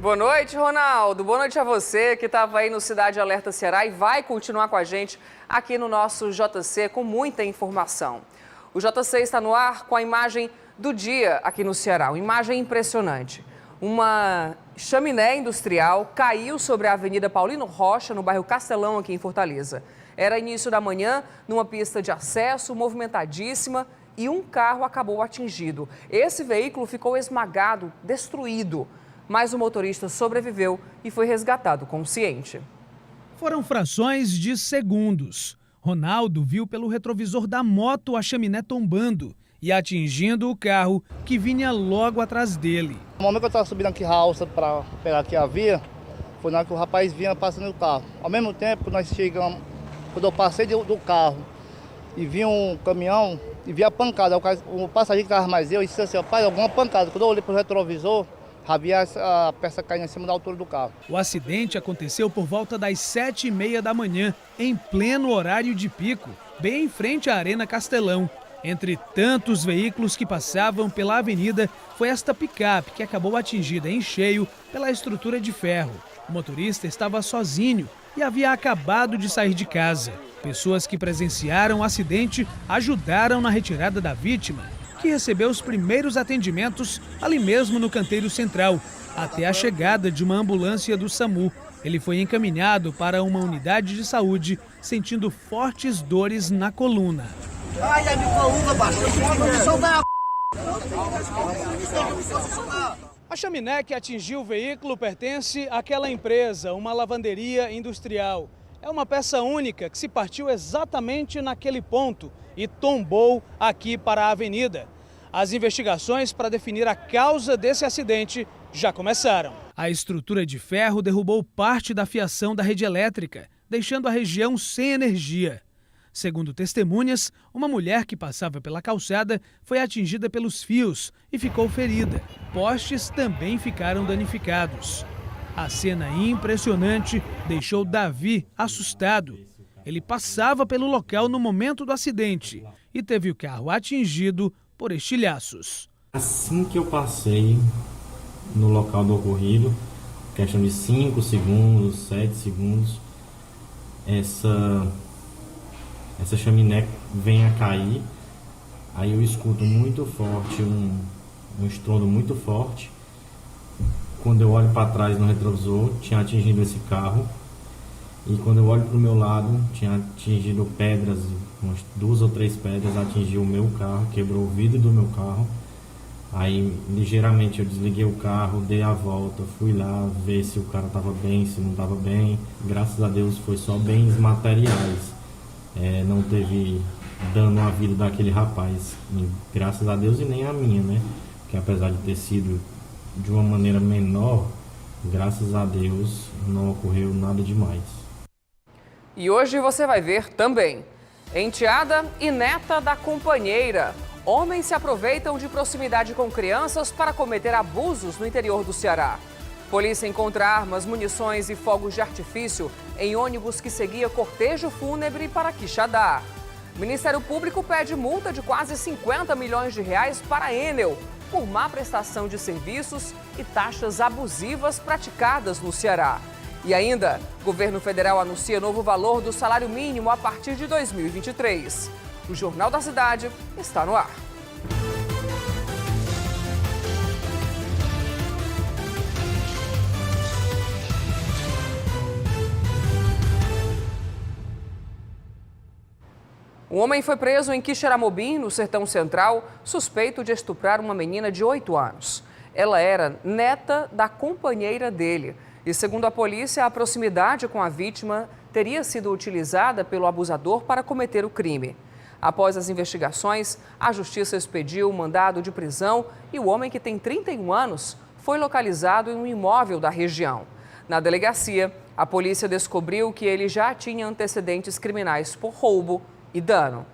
Boa noite, Ronaldo. Boa noite a você que estava aí no Cidade Alerta Ceará e vai continuar com a gente aqui no nosso JC com muita informação. O JC está no ar com a imagem do dia aqui no Ceará, uma imagem impressionante. Uma chaminé industrial caiu sobre a Avenida Paulino Rocha, no bairro Castelão, aqui em Fortaleza. Era início da manhã, numa pista de acesso movimentadíssima, e um carro acabou atingido. Esse veículo ficou esmagado, destruído, mas o motorista sobreviveu e foi resgatado consciente. Foram frações de segundos. Ronaldo viu pelo retrovisor da moto a chaminé tombando e atingindo o carro que vinha logo atrás dele. No momento que eu estava subindo aqui a alça para pegar aqui a via, foi na hora que o rapaz vinha passando o carro. Ao mesmo tempo que nós chegamos, quando eu passei do carro e vi um caminhão e vi a pancada, o passageiro que estava mais eu, e disse assim, pai, alguma pancada. Quando eu olhei para o retrovisor, havia a peça caindo em cima da altura do carro. O acidente aconteceu por volta das 7h30 da manhã, em pleno horário de pico, bem em frente à Arena Castelão. Entre tantos veículos que passavam pela avenida, foi esta picape que acabou atingida em cheio pela estrutura de ferro. O motorista estava sozinho e havia acabado de sair de casa. Pessoas que presenciaram o acidente ajudaram na retirada da vítima, que recebeu os primeiros atendimentos ali mesmo no canteiro central, até a chegada de uma ambulância do SAMU. Ele foi encaminhado para uma unidade de saúde, sentindo fortes dores na coluna. A chaminé que atingiu o veículo pertence àquela empresa, uma lavanderia industrial. É uma peça única que se partiu exatamente naquele ponto e tombou aqui para a avenida. As investigações para definir a causa desse acidente já começaram. A estrutura de ferro derrubou parte da fiação da rede elétrica, deixando a região sem energia. Segundo testemunhas, uma mulher que passava pela calçada foi atingida pelos fios e ficou ferida. Postes também ficaram danificados. A cena impressionante deixou Davi assustado. Ele passava pelo local no momento do acidente e teve o carro atingido por estilhaços. Assim que eu passei no local do ocorrido, questão de 5 segundos, 7 segundos, essa chaminé vem a cair, aí eu escuto muito forte, um estrondo muito forte. Quando eu olho para trás no retrovisor, tinha atingido esse carro. E quando eu olho para o meu lado, tinha atingido pedras, umas 2 ou 3 pedras, atingiu o meu carro, quebrou o vidro do meu carro. Aí, ligeiramente, eu desliguei o carro, dei a volta, fui lá ver se o cara estava bem, se não estava bem. Graças a Deus foi só bens materiais, não teve dano à vida daquele rapaz. E, graças a Deus e nem a minha, né? Porque apesar de ter sido de uma maneira menor, graças a Deus não ocorreu nada demais. E hoje você vai ver também. Enteada e neta da companheira. Homens se aproveitam de proximidade com crianças para cometer abusos no interior do Ceará. Polícia encontra armas, munições e fogos de artifício em ônibus que seguia cortejo fúnebre para Quixadá. Ministério Público pede multa de quase 50 milhões de reais para a Enel por má prestação de serviços e taxas abusivas praticadas no Ceará. E ainda, o governo federal anuncia novo valor do salário mínimo a partir de 2023. O Jornal da Cidade está no ar. Um homem foi preso em Quixeramobim, no Sertão Central, suspeito de estuprar uma menina de 8 anos. Ela era neta da companheira dele. E, segundo a polícia, a proximidade com a vítima teria sido utilizada pelo abusador para cometer o crime. Após as investigações, a justiça expediu um mandado de prisão e o homem, que tem 31 anos, foi localizado em um imóvel da região. Na delegacia, a polícia descobriu que ele já tinha antecedentes criminais por roubo e dano.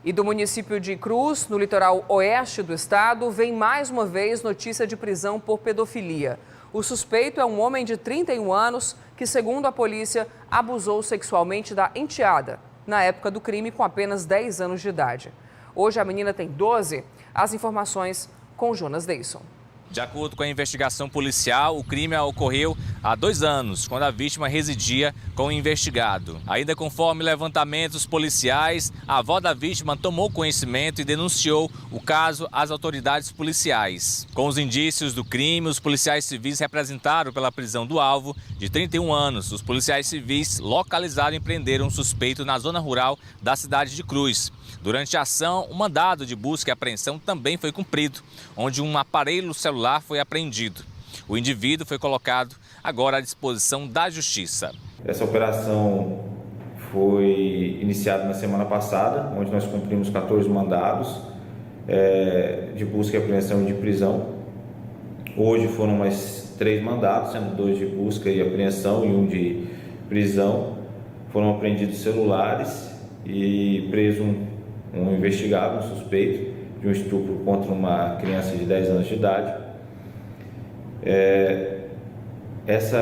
E do município de Cruz, no litoral oeste do estado, vem mais uma vez notícia de prisão por pedofilia. O suspeito é um homem de 31 anos que, segundo a polícia, abusou sexualmente da enteada na época do crime, com apenas 10 anos de idade. Hoje a menina tem 12. As informações com Jonas Deisson. De acordo com a investigação policial, o crime ocorreu há 2 anos, quando a vítima residia com o investigado. Ainda conforme levantamentos policiais, a avó da vítima tomou conhecimento e denunciou o caso às autoridades policiais. Com os indícios do crime, os policiais civis representaram pela prisão do alvo, de 31 anos. Os policiais civis localizaram e prenderam um suspeito na zona rural da cidade de Cruz. Durante a ação, o mandado de busca e apreensão também foi cumprido, onde um aparelho celular foi apreendido. O indivíduo foi colocado agora à disposição da Justiça. Essa operação foi iniciada na semana passada, onde nós cumprimos 14 mandados de busca e apreensão e de prisão. Hoje foram mais 3 mandados, sendo 2 de busca e apreensão e 1 de prisão. Foram apreendidos celulares e preso um investigado, um suspeito de um estupro contra uma criança de 10 anos de idade.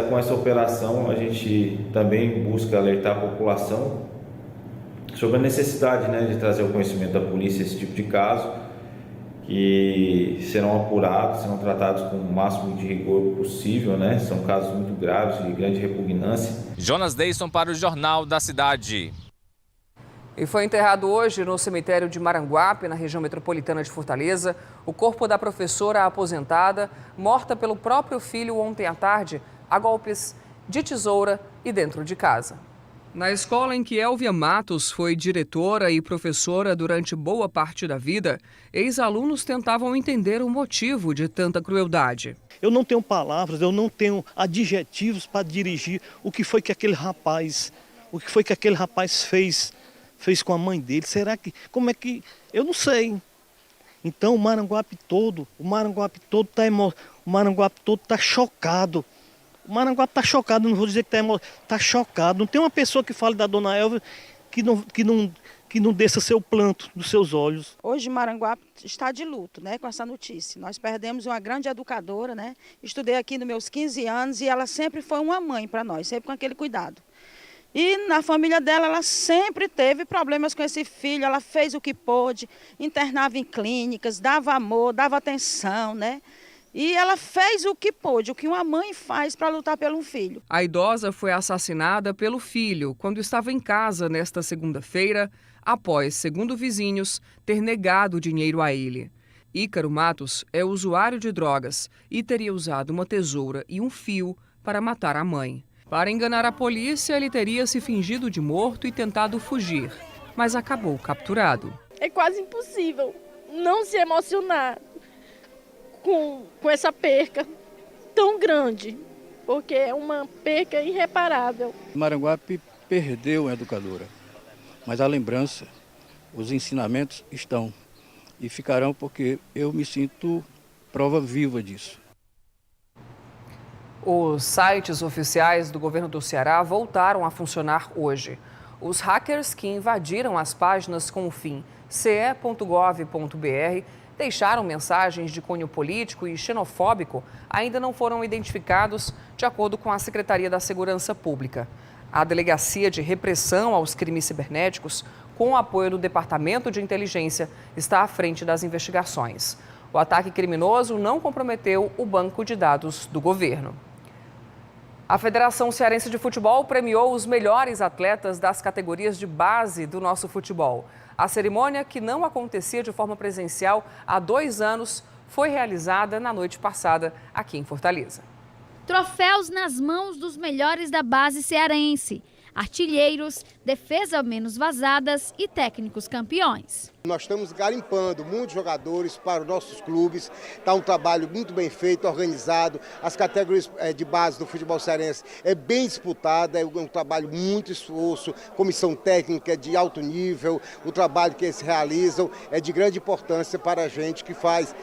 Com essa operação, a gente também busca alertar a população sobre a necessidade, de trazer ao conhecimento da polícia esse tipo de caso, que serão apurados, serão tratados com o máximo de rigor possível, São casos muito graves, de grande repugnância. Jonas Deison para o Jornal da Cidade. E foi enterrado hoje no cemitério de Maranguape, na região metropolitana de Fortaleza, o corpo da professora aposentada, morta pelo próprio filho ontem à tarde, a golpes de tesoura e dentro de casa. Na escola em que Elvia Matos foi diretora e professora durante boa parte da vida, ex-alunos tentavam entender o motivo de tanta crueldade. Eu não tenho palavras, eu não tenho adjetivos para dirigir o que foi que aquele rapaz fez com a mãe dele. Será que, como é que, eu não sei. Então o Maranguape todo está chocado. O Maranguape está chocado, não vou dizer que está chocado. Não tem uma pessoa que fale da dona Elvia que não desça seu planto dos seus olhos. Hoje Maranguape está de luto, com essa notícia. Nós perdemos uma grande educadora, Estudei aqui nos meus 15 anos e ela sempre foi uma mãe para nós, sempre com aquele cuidado. E na família dela, ela sempre teve problemas com esse filho, ela fez o que pôde, internava em clínicas, dava amor, dava atenção, E ela fez o que pôde, o que uma mãe faz para lutar pelo filho. A idosa foi assassinada pelo filho quando estava em casa nesta segunda-feira, após, segundo vizinhos, ter negado dinheiro a ele. Ícaro Matos é usuário de drogas e teria usado uma tesoura e um fio para matar a mãe. Para enganar a polícia, ele teria se fingido de morto e tentado fugir, mas acabou capturado. É quase impossível não se emocionar com essa perca tão grande, porque é uma perca irreparável. Maranguape perdeu a educadora, mas a lembrança, os ensinamentos estão e ficarão, porque eu me sinto prova viva disso. Os sites oficiais do governo do Ceará voltaram a funcionar hoje. Os hackers que invadiram as páginas com o fim ce.gov.br deixaram mensagens de cunho político e xenofóbico ainda não foram identificados, de acordo com a Secretaria da Segurança Pública. A Delegacia de Repressão aos Crimes Cibernéticos, com o apoio do Departamento de Inteligência, está à frente das investigações. O ataque criminoso não comprometeu o banco de dados do governo. A Federação Cearense de Futebol premiou os melhores atletas das categorias de base do nosso futebol. A cerimônia, que não acontecia de forma presencial há 2 anos, foi realizada na noite passada aqui em Fortaleza. Troféus nas mãos dos melhores da base cearense. Artilheiros, defesa menos vazadas e técnicos campeões. Nós estamos garimpando muitos jogadores para os nossos clubes. Está um trabalho muito bem feito, organizado. As categorias de base do futebol cearense é bem disputada, é um trabalho muito esforço, comissão técnica de alto nível. O trabalho que eles realizam é de grande importância para a gente que faz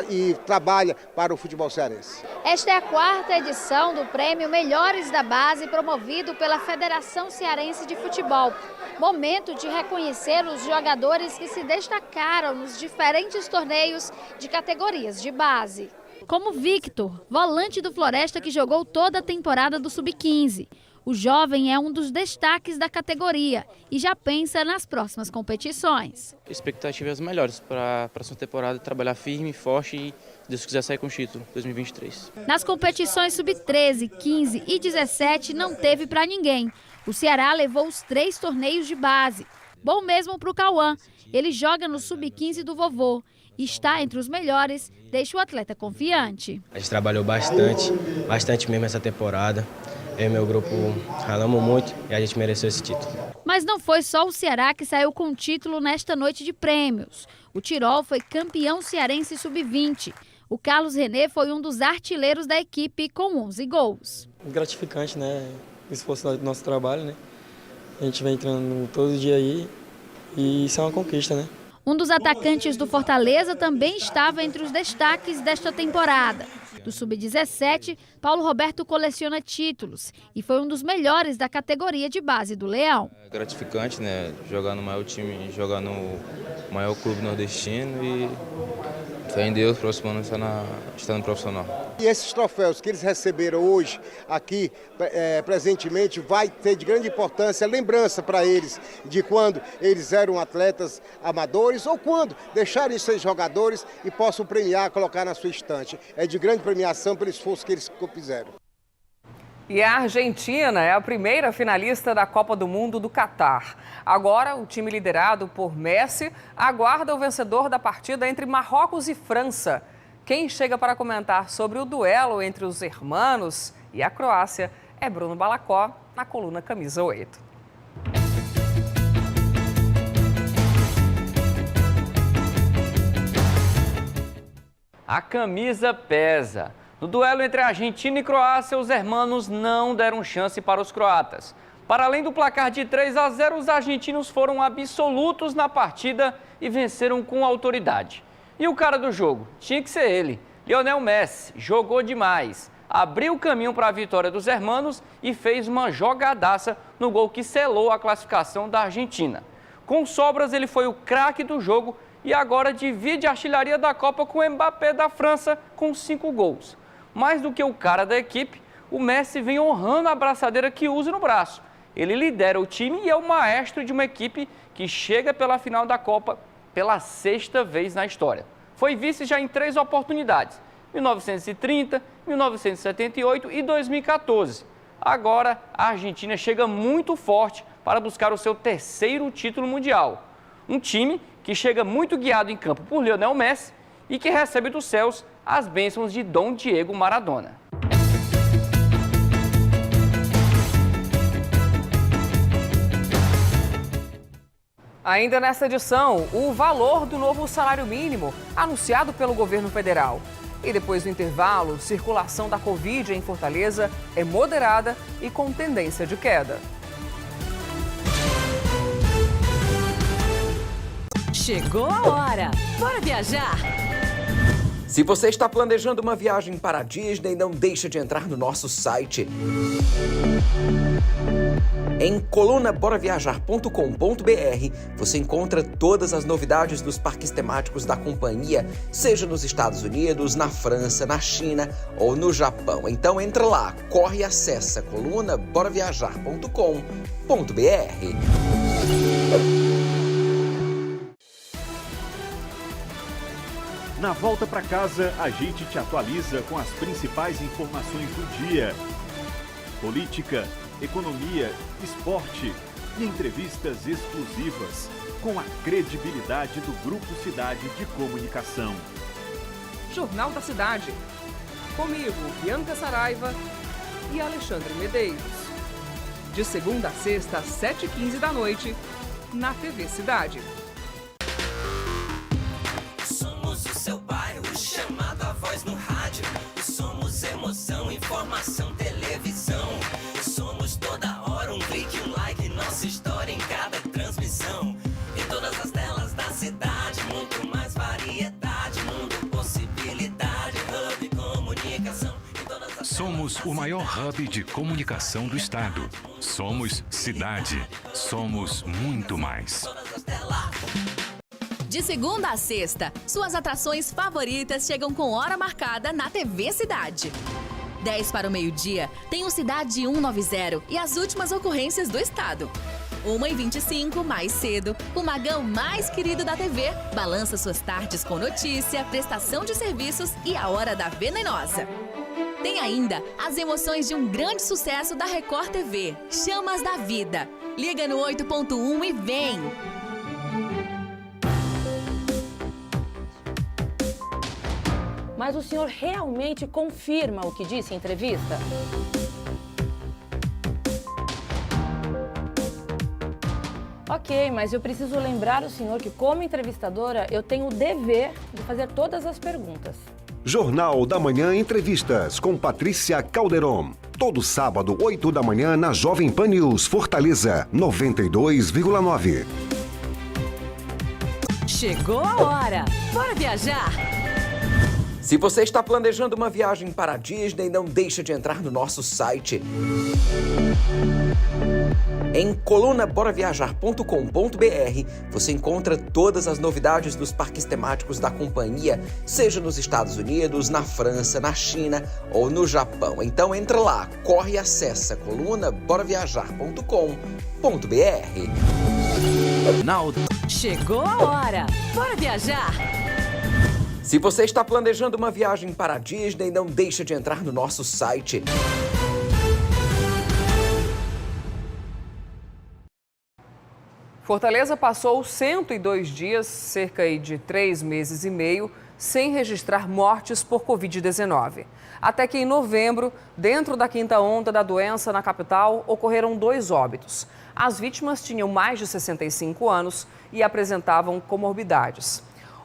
e trabalha para o futebol cearense. Esta é a 4ª edição do prêmio Melhores da Base, promovido pela Federação Cearense de Futebol. Momento de reconhecer os jogadores que se destacaram nos diferentes torneios de categorias de base. Como Victor, volante do Floresta que jogou toda a temporada do Sub-15. O jovem é um dos destaques da categoria e já pensa nas próximas competições. Expectativas melhores para a próxima temporada, trabalhar firme, forte e, se Deus quiser, sair com o título 2023. Nas competições sub-13, 15 e 17 não teve para ninguém. O Ceará levou os 3 torneios de base. Bom mesmo para o Cauã. Ele joga no sub-15 do vovô e está entre os melhores, deixa o atleta confiante. A gente trabalhou bastante mesmo essa temporada. Eu e meu grupo ralamos muito e a gente mereceu esse título. Mas não foi só o Ceará que saiu com o título nesta noite de prêmios. O Tirol foi campeão cearense sub-20. O Carlos René foi um dos artilheiros da equipe com 11 gols. Gratificante, né? O esforço do nosso trabalho, né? A gente vem entrando todo dia aí e isso é uma conquista, né? Um dos atacantes do Fortaleza também estava entre os destaques desta temporada. Do sub-17, Paulo Roberto coleciona títulos e foi um dos melhores da categoria de base do Leão. É gratificante, né? Jogar no maior time, jogar no maior clube nordestino e fé em Deus, próximo ano está no profissional. E esses troféus que eles receberam hoje, aqui, presentemente, vai ter de grande importância, lembrança para eles de quando eles eram atletas amadores ou quando deixaram de ser jogadores e possam premiar, colocar na sua estante. É de grande premiação pelo esforço que eles fizeram. E a Argentina é a primeira finalista da Copa do Mundo do Catar. Agora, o time liderado por Messi aguarda o vencedor da partida entre Marrocos e França. Quem chega para comentar sobre o duelo entre os hermanos e a Croácia é Bruno Balacó, na coluna Camisa 8. A camisa pesa. No duelo entre Argentina e Croácia, os hermanos não deram chance para os croatas. Para além do placar de 3-0, os argentinos foram absolutos na partida e venceram com autoridade. E o cara do jogo? Tinha que ser ele. Lionel Messi jogou demais. Abriu o caminho para a vitória dos hermanos e fez uma jogadaça no gol que selou a classificação da Argentina. Com sobras, ele foi o craque do jogo e agora divide a artilharia da Copa com o Mbappé da França com 5 gols. Mais do que o cara da equipe, o Messi vem honrando a braçadeira que usa no braço. Ele lidera o time e é o maestro de uma equipe que chega pela final da Copa pela 6ª vez na história. Foi vice já em 3 oportunidades, 1930, 1978 e 2014. Agora, a Argentina chega muito forte para buscar o seu 3º título mundial. Um time que chega muito guiado em campo por Lionel Messi e que recebe dos céus as bênçãos de Dom Diego Maradona. Ainda nesta edição, o valor do novo salário mínimo anunciado pelo governo federal. E depois do intervalo, circulação da Covid em Fortaleza é moderada e com tendência de queda. Chegou a hora! Bora viajar! Se você está planejando uma viagem para a Disney, não deixe de entrar no nosso site. Em colunaboraviajar.com.br você encontra todas as novidades dos parques temáticos da companhia, seja nos Estados Unidos, na França, na China ou no Japão. Então entra lá, corre e acessa colunaboraviajar.com.br. Na volta para casa, a gente te atualiza com as principais informações do dia. Política, economia, esporte e entrevistas exclusivas com a credibilidade do Grupo Cidade de Comunicação. Jornal da Cidade. Comigo, Bianca Saraiva e Alexandre Medeiros. De segunda a sexta, às 7h15 da noite, na TV Cidade. Somos o seu bairro, chamado a voz no rádio. Somos emoção, informação, televisão. Somos toda hora um clique, um like, nossa história em cada transmissão. Em todas as telas da cidade, muito mais variedade, mundo possibilidade, hub comunicação. Somos o maior hub de comunicação do estado. Somos cidade. Somos muito mais. De segunda a sexta, suas atrações favoritas chegam com hora marcada na TV Cidade. 10 para o meio-dia, tem o Cidade 190 e as últimas ocorrências do estado. 1h25, mais cedo, o Magão mais querido da TV balança suas tardes com notícia, prestação de serviços e a Hora da Venenosa. Tem ainda as emoções de um grande sucesso da Record TV, Chamas da Vida. Liga no 8.1 e vem! Mas o senhor realmente confirma o que disse em entrevista? Ok, mas eu preciso lembrar o senhor que, como entrevistadora, eu tenho o dever de fazer todas as perguntas. Jornal da Manhã Entrevistas com Patrícia Calderon. Todo sábado, 8 da manhã, na Jovem Pan News, Fortaleza, 92,9. Chegou a hora! Bora viajar! Se você está planejando uma viagem para a Disney, não deixe de entrar no nosso site. Em colunaboraviajar.com.br você encontra todas as novidades dos parques temáticos da companhia, seja nos Estados Unidos, na França, na China ou no Japão. Então entra lá, corre e acessa colunaboraviajar.com.br. Chegou a hora! Bora viajar! Se você está planejando uma viagem para a Disney, não deixe de entrar no nosso site. Fortaleza passou 102 dias, cerca de 3 meses e meio, sem registrar mortes por Covid-19. Até que em novembro, dentro da quinta onda da doença na capital, ocorreram 2 óbitos. As vítimas tinham mais de 65 anos e apresentavam comorbidades.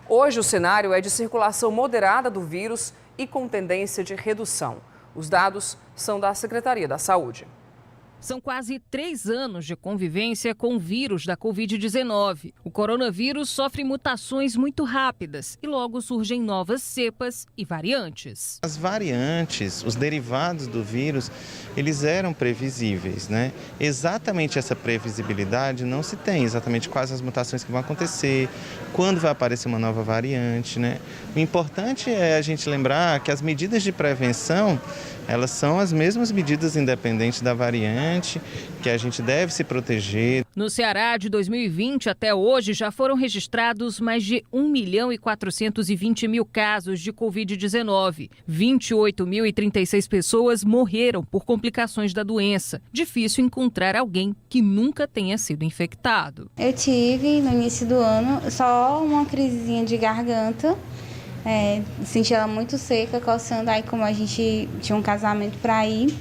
Hoje o cenário é de circulação moderada do vírus e com tendência de redução. Os dados são da Secretaria da Saúde. São quase 3 anos de convivência com o vírus da Covid-19. O coronavírus sofre mutações muito rápidas e logo surgem novas cepas e variantes. As variantes, os derivados do vírus, eles eram previsíveis, né? Exatamente essa previsibilidade não se tem, exatamente quais as mutações que vão acontecer, quando vai aparecer uma nova variante, né? O importante é a gente lembrar que as medidas de prevenção, elas são as mesmas medidas independentes da variante, que a gente deve se proteger. No Ceará, de 2020 até hoje, já foram registrados mais de 1.420.000 casos de Covid-19. 28.036 pessoas morreram por complicações da doença. Difícil encontrar alguém que nunca tenha sido infectado. Eu tive, no início do ano, só uma crisezinha de garganta. Senti ela muito seca, coçando. Aí, como a gente tinha um casamento para ir,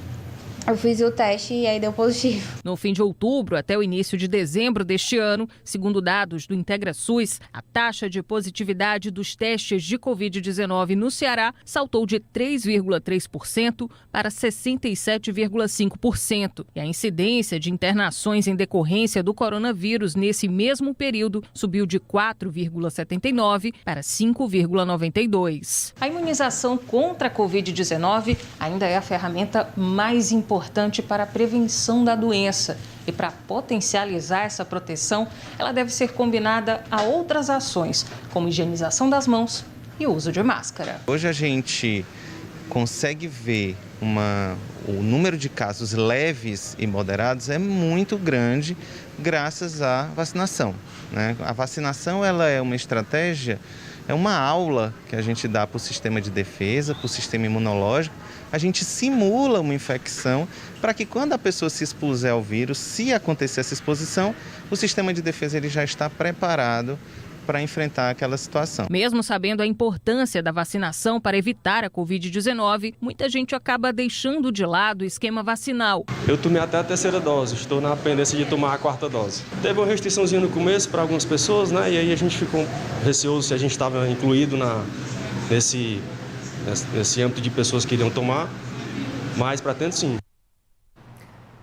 eu fiz o teste e aí deu positivo. No fim de outubro até o início de dezembro deste ano, segundo dados do IntegraSUS, a taxa de positividade dos testes de Covid-19 no Ceará saltou de 3,3% para 67,5%. E a incidência de internações em decorrência do coronavírus nesse mesmo período subiu de 4,79% para 5,92%. A imunização contra a Covid-19 ainda é a ferramenta mais importante para a prevenção da doença. E para potencializar essa proteção, ela deve ser combinada a outras ações, como higienização das mãos e o uso de máscara. Hoje a gente consegue ver o número de casos leves e moderados é muito grande graças à vacinação, né? A vacinação ela é uma estratégia, é uma aula que a gente dá para o sistema de defesa, para o sistema imunológico. A gente simula uma infecção para que quando a pessoa se expuser ao vírus, se acontecer essa exposição, o sistema de defesa ele já está preparado para enfrentar aquela situação. Mesmo sabendo a importância da vacinação para evitar a Covid-19, muita gente acaba deixando de lado o esquema vacinal. Eu tomei até a 3ª dose, estou na pendência de tomar a 4ª dose. Teve uma restriçãozinha no começo para algumas pessoas, né? E aí a gente ficou receoso se a gente estava incluído nesse âmbito de pessoas que iriam tomar, mas pretendo sim.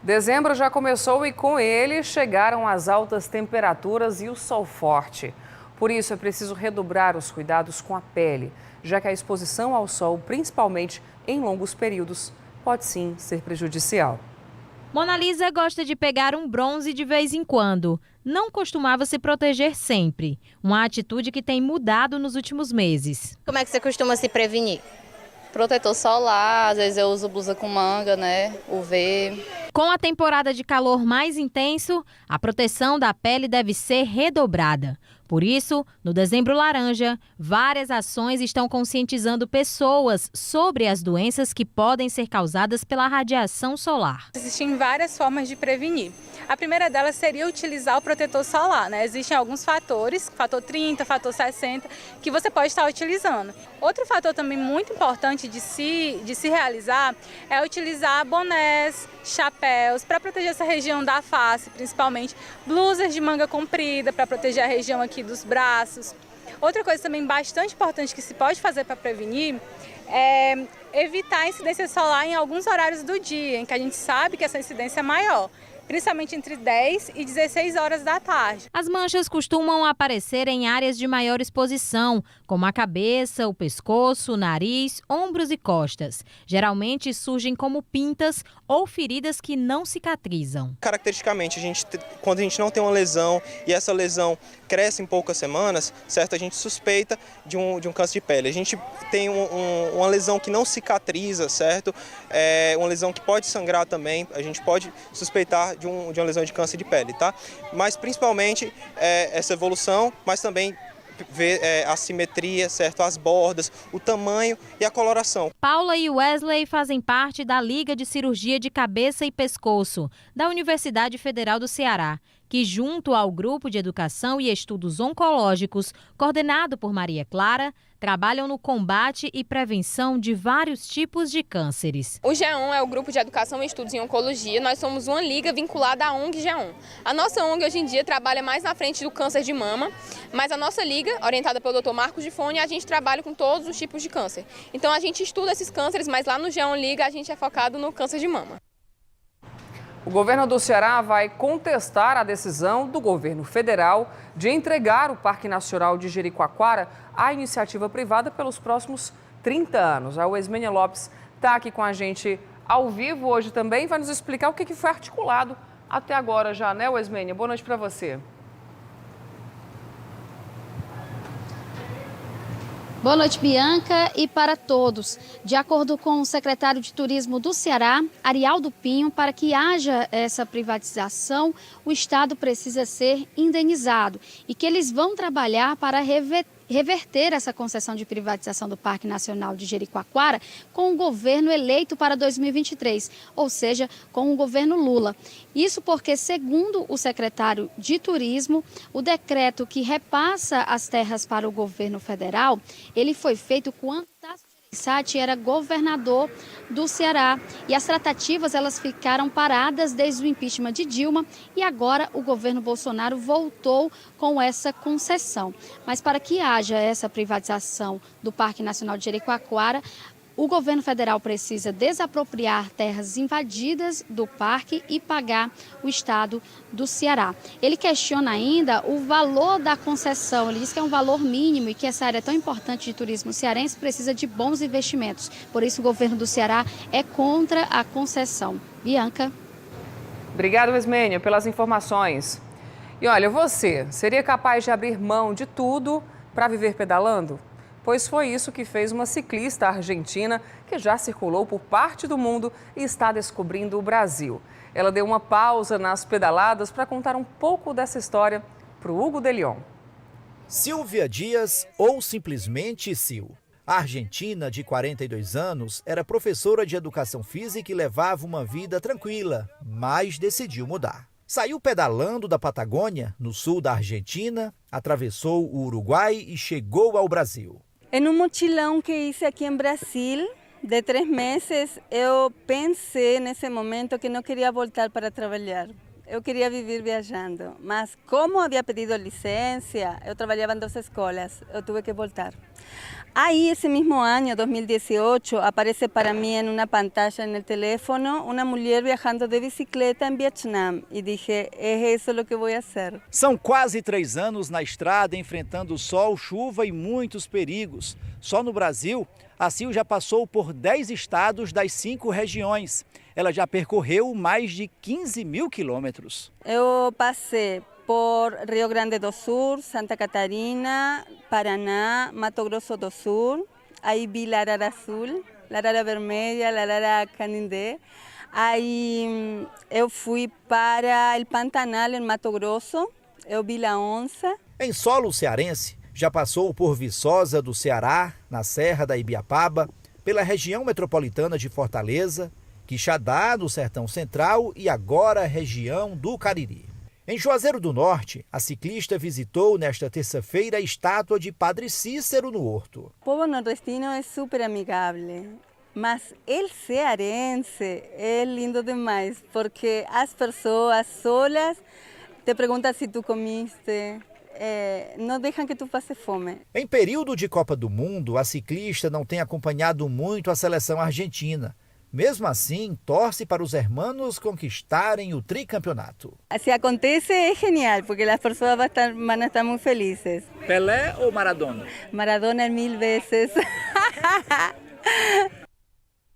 Dezembro já começou e com ele chegaram as altas temperaturas e o sol forte. Por isso é preciso redobrar os cuidados com a pele, já que a exposição ao sol, principalmente em longos períodos, pode sim ser prejudicial. Mona Lisa gosta de pegar um bronze de vez em quando. Não costumava se proteger sempre. Uma atitude que tem mudado nos últimos meses. Como é que você costuma se prevenir? Protetor solar, às vezes eu uso blusa com manga, né? UV. Com a temporada de calor mais intenso, a proteção da pele deve ser redobrada. Por isso, no Dezembro Laranja, várias ações estão conscientizando pessoas sobre as doenças que podem ser causadas pela radiação solar. Existem várias formas de prevenir. A primeira delas seria utilizar o protetor solar, né? Existem alguns fatores, fator 30, fator 60, que você pode estar utilizando. Outro fator também muito importante de se realizar é utilizar bonés, chapéus, para proteger essa região da face, principalmente blusas de manga comprida, para proteger a região aqui dos braços. Outra coisa também bastante importante que se pode fazer para prevenir é evitar a incidência solar em alguns horários do dia, em que a gente sabe que essa incidência é maior, principalmente entre 10 e 16 horas da tarde. As manchas costumam aparecer em áreas de maior exposição, como a cabeça, o pescoço, o nariz, ombros e costas. Geralmente surgem como pintas ou feridas que não cicatrizam. Caracteristicamente, quando a gente não tem uma lesão e essa lesão cresce em poucas semanas, certo? A gente suspeita de um câncer de pele. A gente tem uma lesão que não cicatriza, certo? Uma lesão que pode sangrar também, a gente pode suspeitar de uma lesão de câncer de pele, tá? Mas principalmente essa evolução, mas também ver a simetria, certo? As bordas, o tamanho e a coloração. Paula e Wesley fazem parte da Liga de Cirurgia de Cabeça e Pescoço, da Universidade Federal do Ceará, que junto ao Grupo de Educação e Estudos Oncológicos, coordenado por Maria Clara, trabalham no combate e prevenção de vários tipos de cânceres. O G1 é o Grupo de Educação e Estudos em Oncologia. Nós somos uma liga vinculada à ONG G1. A nossa ONG hoje em dia trabalha mais na frente do câncer de mama, mas a nossa liga, orientada pelo Dr. Marcos de Fone, a gente trabalha com todos os tipos de câncer. Então a gente estuda esses cânceres, mas lá no G1 Liga a gente é focado no câncer de mama. O governo do Ceará vai contestar a decisão do governo federal de entregar o Parque Nacional de Jericoacoara à iniciativa privada pelos próximos 30 anos. A Wesmênia Lopes está aqui com a gente ao vivo hoje também, vai nos explicar o que foi articulado até agora já, né, Wesmênia? Boa noite para você. Boa noite, Bianca, e para todos. De acordo com o secretário de Turismo do Ceará, Arialdo Pinho, para que haja essa privatização, o Estado precisa ser indenizado e que eles vão trabalhar para reverter essa concessão de privatização do Parque Nacional de Jericoacoara com o governo eleito para 2023, ou seja, com o governo Lula. Isso porque, segundo o secretário de Turismo, o decreto que repassa as terras para o governo federal, ele foi feito quando Sati era governador do Ceará e as tratativas elas ficaram paradas desde o impeachment de Dilma e agora o governo Bolsonaro voltou com essa concessão. Mas para que haja essa privatização do Parque Nacional de Jericoacoara, o governo federal precisa desapropriar terras invadidas do parque e pagar o estado do Ceará. Ele questiona ainda o valor da concessão. Ele diz que é um valor mínimo e que essa área tão importante de turismo cearense precisa de bons investimentos. Por isso, o governo do Ceará é contra a concessão. Bianca. Obrigada, Wesmênia, pelas informações. E olha, você seria capaz de abrir mão de tudo para viver pedalando? Pois foi isso que fez uma ciclista argentina que já circulou por parte do mundo e está descobrindo o Brasil. Ela deu uma pausa nas pedaladas para contar um pouco dessa história para o Hugo de Leon. Silvia Dias, ou simplesmente Sil. A argentina, de 42 anos, era professora de educação física e levava uma vida tranquila, mas decidiu mudar. Saiu pedalando da Patagônia, no sul da Argentina, atravessou o Uruguai e chegou ao Brasil. Em um mochilão que hice aqui em Brasil, de 3 meses, eu pensei nesse momento que não queria voltar para trabalhar. Eu queria viver viajando, mas como havia pedido licença, eu trabalhava em 2 escolas, eu tive que voltar. Aí, esse mesmo ano, 2018, aparece para mim em uma pantalla no teléfono uma mulher viajando de bicicleta em Vietnã e dije, é isso o que vou fazer. São quase 3 anos na estrada, enfrentando sol, chuva e muitos perigos. Só no Brasil, a Sil já passou por 10 estados das 5 regiões. Ela já percorreu mais de 15 mil quilômetros. Eu passei por Rio Grande do Sul, Santa Catarina, Paraná, Mato Grosso do Sul, aí vi Araraçul, arara vermelha, a arara canindé. Aí eu fui para o Pantanal, em Mato Grosso, eu vi a onça. Em solo cearense, já passou por Viçosa do Ceará, na Serra da Ibiapaba, pela região metropolitana de Fortaleza, Quixadá, no Sertão Central e agora a região do Cariri. Em Juazeiro do Norte, a ciclista visitou nesta terça-feira a estátua de Padre Cícero no Horto. O povo nordestino é super amigável, mas o cearense é lindo demais, porque as pessoas solas te perguntam se tu comiste, não deixam que tu passe fome. Em período de Copa do Mundo, a ciclista não tem acompanhado muito a seleção argentina. Mesmo assim, torce para os hermanos conquistarem o tricampeonato. Se acontece, é genial, porque as pessoas vão estar muito felizes. Pelé ou Maradona? Maradona 1000 vezes.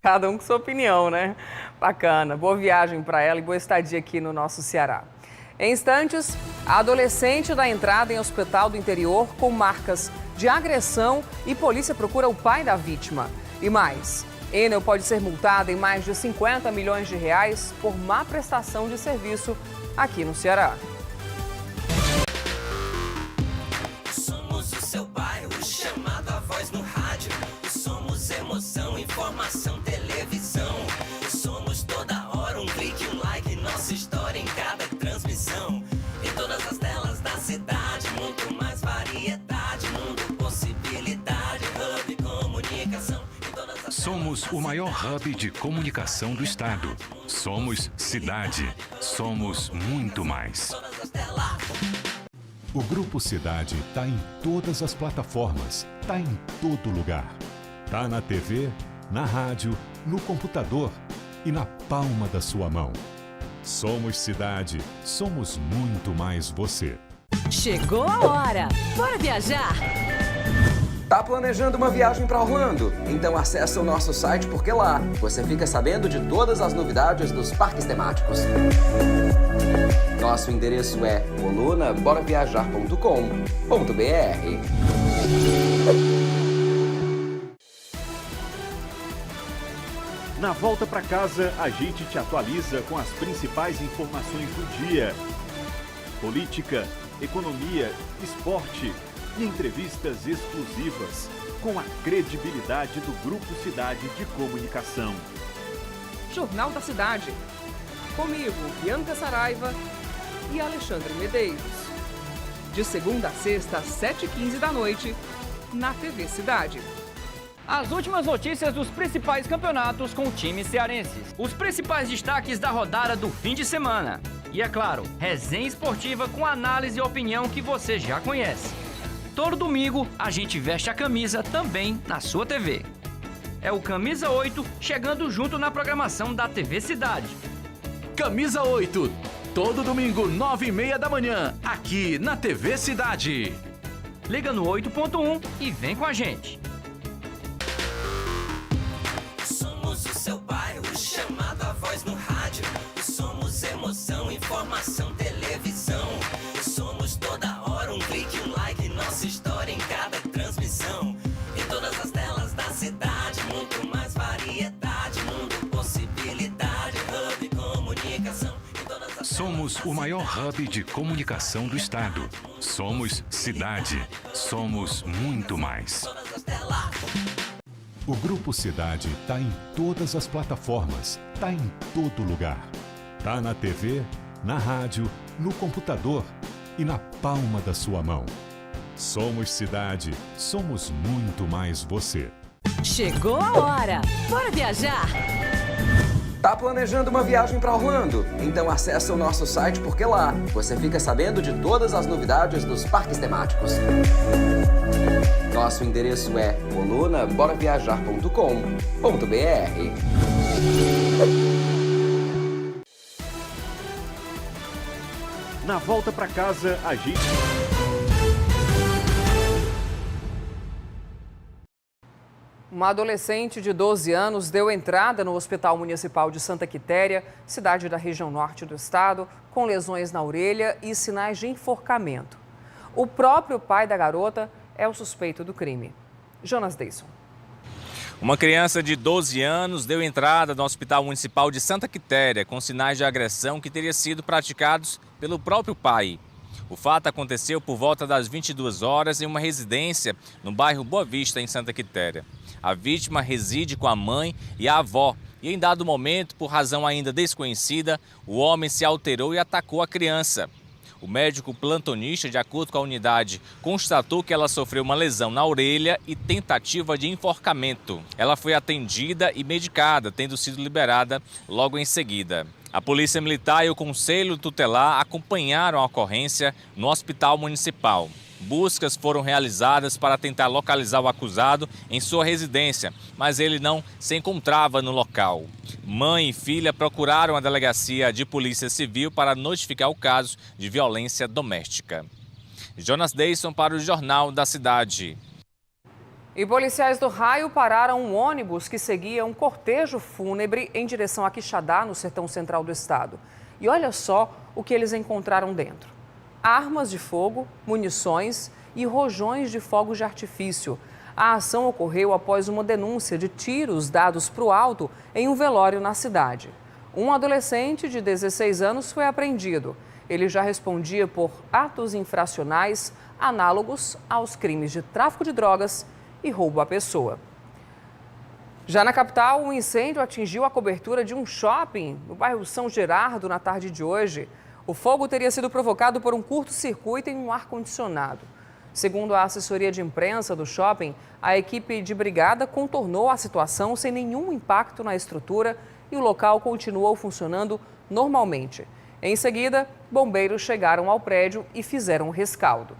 Cada um com sua opinião, né? Bacana. Boa viagem para ela e boa estadia aqui no nosso Ceará. Em instantes, a adolescente dá entrada em hospital do interior com marcas de agressão e polícia procura o pai da vítima. E mais, Enel pode ser multada em mais de 50 milhões de reais por má prestação de serviço aqui no Ceará. Somos o seu bairro, chamado a voz no rádio. Somos emoção, informação, televisão. Somos toda hora um clique, um like, nossa história em cada transmissão. Em todas as telas da cidade, muito mais variedade, mundo, possibilidade, hub, comunicação. Somos o maior hub de comunicação do estado. Somos cidade. Somos muito mais. O Grupo Cidade está em todas as plataformas, está em todo lugar. Está na TV, na rádio, no computador e na palma da sua mão. Somos cidade, somos muito mais você. Chegou a hora! Bora viajar! Tá planejando uma viagem para Orlando? Então acesse o nosso site porque lá você fica sabendo de todas as novidades dos parques temáticos. Nosso endereço é colunaboraviajar.com.br. Na volta para casa, a gente te atualiza com as principais informações do dia. Política, economia, esporte e entrevistas exclusivas com a credibilidade do Grupo Cidade de Comunicação. Jornal da Cidade. Comigo, Bianca Saraiva e Alexandre Medeiros. De segunda a sexta, às 7h15 da noite, na TV Cidade. As últimas notícias dos principais campeonatos com times cearenses. Os principais destaques da rodada do fim de semana. E, é claro, resenha esportiva com análise e opinião que você já conhece. Todo domingo, a gente veste a camisa também na sua TV. É o Camisa 8 chegando junto na programação da TV Cidade. Camisa 8, todo domingo, 9h30 da manhã, aqui na TV Cidade. Liga no 8.1 e vem com a gente. Somos o seu bairro, chamado a voz no rádio. Somos emoção, informação, televisão. Somos toda hora um clique, um like, nossa história em cada transmissão. Em todas as telas da cidade, muito mais variedade, mundo, possibilidade, hub, comunicação. Somos o maior hub de comunicação do estado. Somos cidade. Somos muito mais. O Grupo Cidade está em todas as plataformas, está em todo lugar. Está na TV, na rádio, no computador e na palma da sua mão. Somos cidade, somos muito mais você. Chegou a hora! Bora viajar! Tá planejando uma viagem para Orlando? Então acesse o nosso site porque lá você fica sabendo de todas as novidades dos parques temáticos. Nosso endereço é colunaboraviajar.com.br. Na volta para casa, a gente... Uma adolescente de 12 anos deu entrada no Hospital Municipal de Santa Quitéria, cidade da região norte do estado, com lesões na orelha e sinais de enforcamento. O próprio pai da garota é o suspeito do crime. Jonas Deison. Uma criança de 12 anos deu entrada no Hospital Municipal de Santa Quitéria com sinais de agressão que teriam sido praticados pelo próprio pai. O fato aconteceu por volta das 22 horas em uma residência no bairro Boa Vista, em Santa Quitéria. A vítima reside com a mãe e a avó e, em dado momento, por razão ainda desconhecida, o homem se alterou e atacou a criança. O médico plantonista, de acordo com a unidade, constatou que ela sofreu uma lesão na orelha e tentativa de enforcamento. Ela foi atendida e medicada, tendo sido liberada logo em seguida. A Polícia Militar e o Conselho Tutelar acompanharam a ocorrência no Hospital Municipal. Buscas foram realizadas para tentar localizar o acusado em sua residência, mas ele não se encontrava no local. Mãe e filha procuraram a delegacia de Polícia Civil para notificar o caso de violência doméstica. Jonas Deison para o Jornal da Cidade. E policiais do Raio pararam um ônibus que seguia um cortejo fúnebre em direção a Quixadá, no sertão central do estado. E olha só o que eles encontraram dentro: armas de fogo, munições e rojões de fogos de artifício. A ação ocorreu após uma denúncia de tiros dados para o alto em um velório na cidade. Um adolescente de 16 anos foi apreendido. Ele já respondia por atos infracionais análogos aos crimes de tráfico de drogas e roubo à pessoa. Já na capital, um incêndio atingiu a cobertura de um shopping no bairro São Gerardo na tarde de hoje. O fogo teria sido provocado por um curto-circuito em um ar-condicionado. Segundo a assessoria de imprensa do shopping, a equipe de brigada contornou a situação sem nenhum impacto na estrutura e o local continuou funcionando normalmente. Em seguida, bombeiros chegaram ao prédio e fizeram um rescaldo.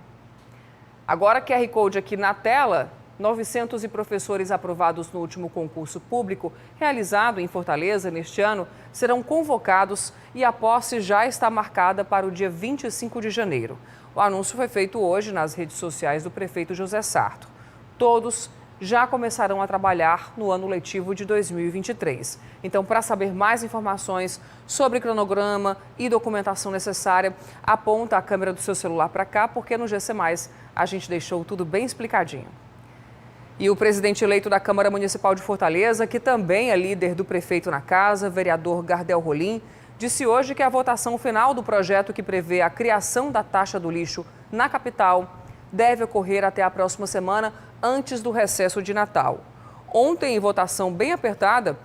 Agora, QR Code aqui na tela. 900 professores aprovados no último concurso público realizado em Fortaleza neste ano serão convocados e a posse já está marcada para o dia 25 de janeiro. O anúncio foi feito hoje nas redes sociais do prefeito José Sarto. Todos já começarão a trabalhar no ano letivo de 2023. Então, para saber mais informações sobre cronograma e documentação necessária, aponta a câmera do seu celular para cá, porque no GC+, a gente deixou tudo bem explicadinho. E o presidente eleito da Câmara Municipal de Fortaleza, que também é líder do prefeito na casa, vereador Gardel Rolim, disse hoje que a votação final do projeto que prevê a criação da taxa do lixo na capital deve ocorrer até a próxima semana, antes do recesso de Natal. Ontem, em votação bem apertada,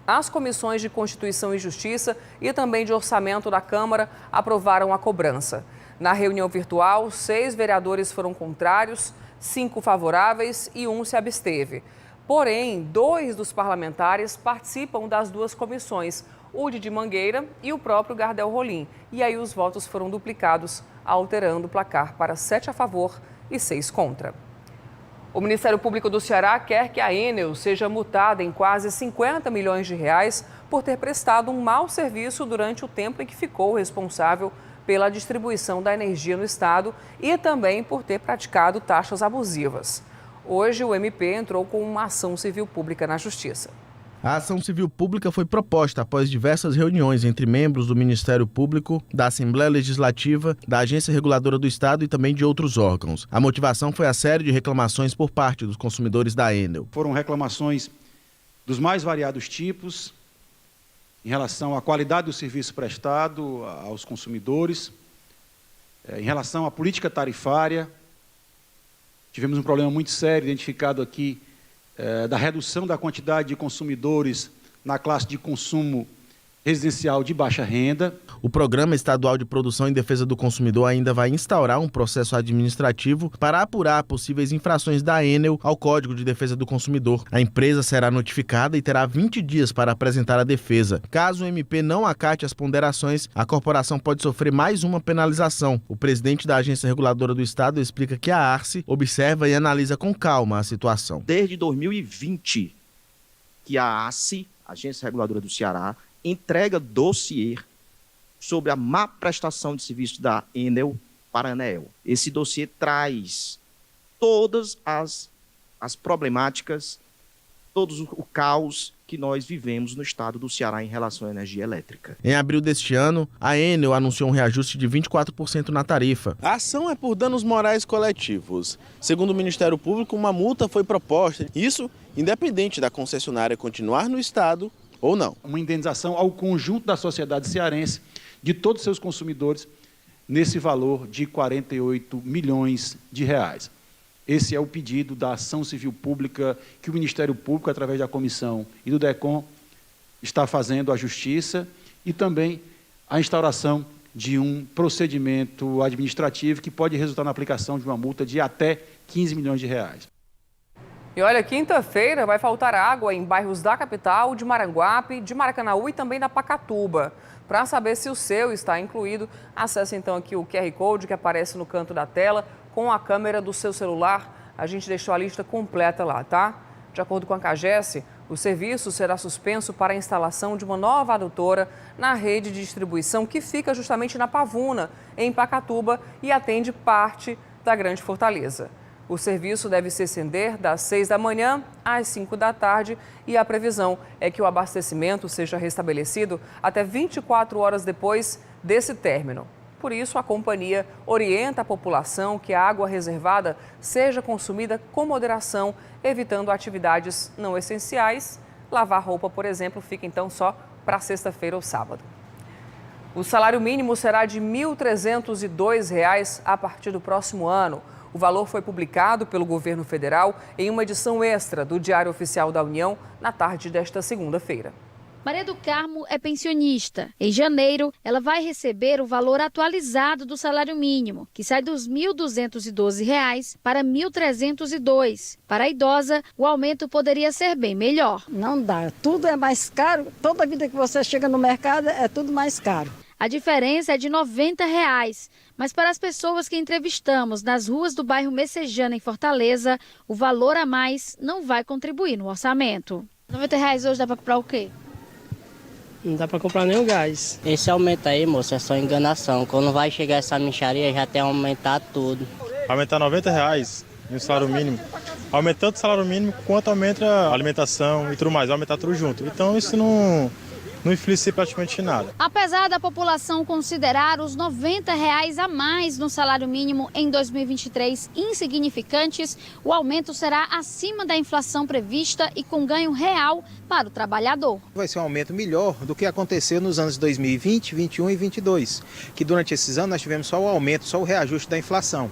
as comissões de Constituição e Justiça e também de Orçamento da Câmara aprovaram a cobrança. Na reunião virtual, 6 vereadores foram contrários, 5 favoráveis e 1 se absteve. Porém, 2 dos parlamentares participam das 2 comissões, o de Mangueira e o próprio Gardel Rolim. E aí os votos foram duplicados, alterando o placar para 7 a favor e 6 contra. O Ministério Público do Ceará quer que a Enel seja multada em quase 50 milhões de reais por ter prestado um mau serviço durante o tempo em que ficou responsável pela distribuição da energia no estado e também por ter praticado taxas abusivas. Hoje, o MP entrou com uma ação civil pública na Justiça. A ação civil pública foi proposta após diversas reuniões entre membros do Ministério Público, da Assembleia Legislativa, da Agência Reguladora do Estado e também de outros órgãos. A motivação foi a série de reclamações por parte dos consumidores da Enel. Foram reclamações dos mais variados tipos, em relação à qualidade do serviço prestado aos consumidores, em relação à política tarifária. Tivemos um problema muito sério identificado aqui da redução da quantidade de consumidores na classe de consumo residencial de baixa renda. O Programa Estadual de Produção em Defesa do Consumidor ainda vai instaurar um processo administrativo para apurar possíveis infrações da Enel ao Código de Defesa do Consumidor. A empresa será notificada e terá 20 dias para apresentar a defesa. Caso o MP não acate as ponderações, a corporação pode sofrer mais uma penalização. O presidente da Agência Reguladora do Estado explica que a ARCE observa e analisa com calma a situação. Desde 2020, que a ARCE, Agência Reguladora do Ceará, entrega dossiê sobre a má prestação de serviço da Enel para a ANEEL. Esse dossiê traz todas as problemáticas, todo o caos que nós vivemos no estado do Ceará em relação à energia elétrica. Em abril deste ano, a Enel anunciou um reajuste de 24% na tarifa. A ação é por danos morais coletivos. Segundo o Ministério Público, uma multa foi proposta. Isso independente da concessionária continuar no estado ou não. Uma indenização ao conjunto da sociedade cearense, de todos os seus consumidores, nesse valor de 48 milhões de reais. Esse é o pedido da ação civil pública que o Ministério Público, através da comissão e do DECOM, está fazendo à Justiça e também a instauração de um procedimento administrativo que pode resultar na aplicação de uma multa de até 15 milhões de reais. E olha, quinta-feira vai faltar água em bairros da capital, de Maranguape, de Maracanaú e também da Pacatuba. Para saber se o seu está incluído, acesse então aqui o QR Code que aparece no canto da tela com a câmera do seu celular. A gente deixou a lista completa lá, tá? De acordo com a CAGES, o serviço será suspenso para a instalação de uma nova adutora na rede de distribuição que fica justamente na Pavuna, em Pacatuba, e atende parte da Grande Fortaleza. O serviço deve se estender das 6 da manhã às 5 da tarde e a previsão é que o abastecimento seja restabelecido até 24 horas depois desse término. Por isso, a companhia orienta a população que a água reservada seja consumida com moderação, evitando atividades não essenciais. Lavar roupa, por exemplo, fica então só para sexta-feira ou sábado. O salário mínimo será de R$ 1.302 a partir do próximo ano. O valor foi publicado pelo governo federal em uma edição extra do Diário Oficial da União na tarde desta segunda-feira. Maria do Carmo é pensionista. Em janeiro, ela vai receber o valor atualizado do salário mínimo, que sai dos R$ 1.212 para R$ 1.302. Para a idosa, o aumento poderia ser bem melhor. Não dá, tudo é mais caro. Toda vida que você chega no mercado é tudo mais caro. A diferença é de R$ 90, mas para as pessoas que entrevistamos nas ruas do bairro Messejana, em Fortaleza, o valor a mais não vai contribuir no orçamento. R$ 90 hoje dá para comprar o quê? Não dá para comprar nem o gás. Esse aumento aí, moça, é só enganação. Quando vai chegar essa mixaria, já tem que aumentar tudo. Aumentar R$ 90 no salário mínimo. Aumenta tanto o salário mínimo quanto aumenta a alimentação e tudo mais. Vai aumentar tudo junto. Então isso não influencia praticamente nada. Apesar da população considerar os R$ 90 a mais no salário mínimo em 2023 insignificantes, o aumento será acima da inflação prevista e com ganho real para o trabalhador. Vai ser um aumento melhor do que aconteceu nos anos 2020, 2021 e 2022, que durante esses anos nós tivemos só o aumento, só o reajuste da inflação.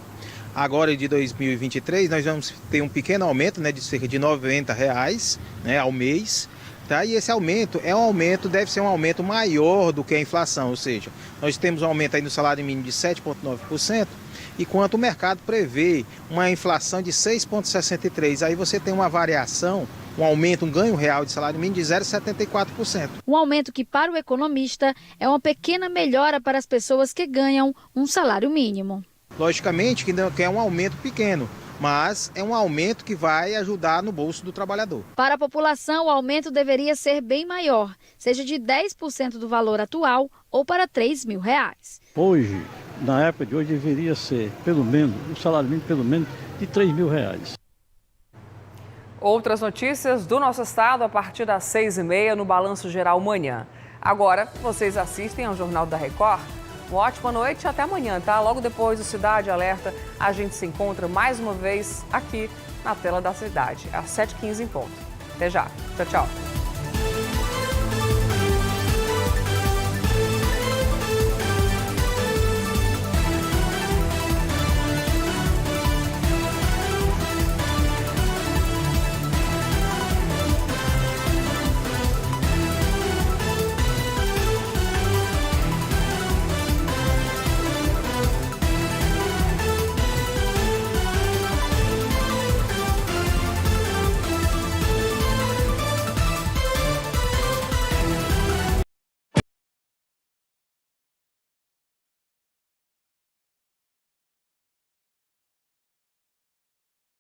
Agora de 2023 nós vamos ter um pequeno aumento, de cerca de R$ 90 ao mês. Tá? E esse aumento deve ser um aumento maior do que a inflação, ou seja, nós temos um aumento aí no salário mínimo de 7,9%, enquanto o mercado prevê uma inflação de 6,63%. Aí você tem uma variação, um aumento, um ganho real de salário mínimo de 0,74%. Um aumento que, para o economista, é uma pequena melhora para as pessoas que ganham um salário mínimo. Logicamente que é um aumento pequeno, mas é um aumento que vai ajudar no bolso do trabalhador. Para a população, o aumento deveria ser bem maior, seja de 10% do valor atual ou para R$ 3.000. Hoje, na época de hoje, deveria ser pelo menos, o salário mínimo pelo menos de R$ 3.000. Outras notícias do nosso estado a partir das 6h30 no Balanço Geral Manhã. Agora, vocês assistem ao Jornal da Record. Uma ótima noite e até amanhã, tá? Logo depois do Cidade Alerta, a gente se encontra mais uma vez aqui na tela da Cidade, às 7h15 em ponto. Até já. Tchau, tchau.